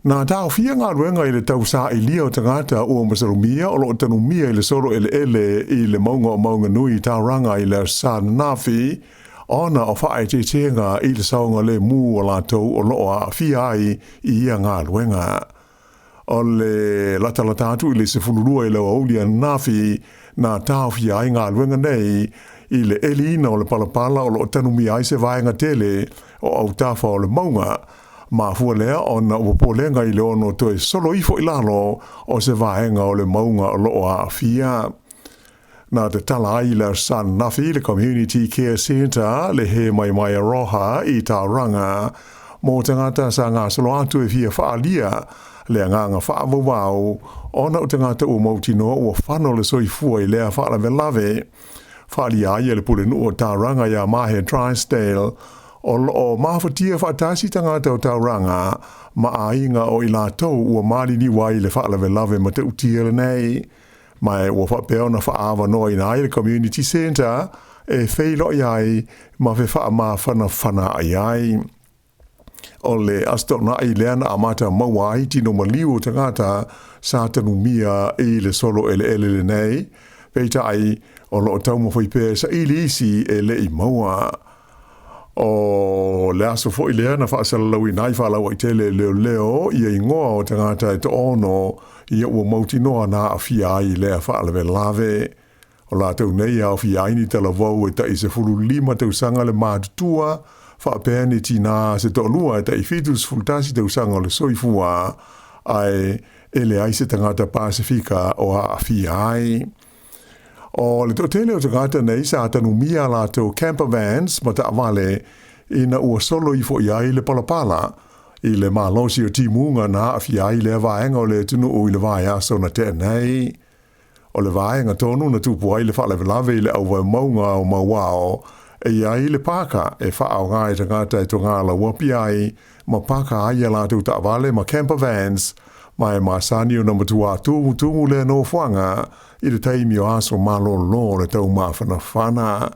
Na aofia ngā ruenga i le tausaga o tagata ua masalumia o loo tanumia i le solo ele'ele i le maunga o Maunganui tauranga i le sanafi ona o whaetetenga i le saunga le mū o latou o loo aofia ai i ia ngā ruenga. O le latalatatu i le sefulurua i le aulia nafi na taofia ai ngā ruenga nei i le elina o le palapala o loo tanumia ai se vaenga tele o autafa o le maunga ma fua lea o na upolenga i le ono toe solo ifo ilalo o se vaenga o le maunga o loo aofia. Na te tala ai le Sanafi, le Community Care Centre, le he mai roha i Tauranga, mō tangata sa ngā solo atu e fia whaalia, le nganga whaavawau, ona o tangata o mautinoa o whano le soifua i lea whaalavelave, whaalia ai le pule nu o Tauranga ia mahe Trisdale, o mawhatia whaatasi tangata o Tauranga, ma ainga o i latou ua māliliu ai le whaalavelave ma te utia lenei. Mai ua whapeo na whaawa noa i nai le Community Centre e wheilo i ai ma wha whana ai ai. O le astona i leana amata maua ai tino māliliu o tagata sa tanumia i le solo ele'ele lenei, peita ai o loo tau mawhaipe sa ili isi e le i maua. O le aso fo i leana whaasalau i nai whaalau i tele leo i ingoa o tagata e to ono ia ua mautinoa na aofia ai lea whaalavelave. O latou nei aofia ai ni talavou e tai se 15 tausaga le mātutua, whaapea ni tinā se to'onua e tai fitus fultasi tausaga o le soifua ai ele ai se tagata Pasifika o aofia ai. O le totele o tagata nei sa tanumia latou camper vans ma taʻavale ina ua solo i foʻi ai le palapala i le malosi o timunga na aofia ai le vaenga o le tunu o i le vaeaso na tenei. O le vaenga tonu na tupu ai le whaalavelave i le au maunga o mauao e ai le paka e whaao ngai tagata e tonga la wapi ai ma paka ai latou taʻavale ma camper vans mai masani o na matua tumu le no fuanga i le taimi o aso malolo le tau mawhanawhana.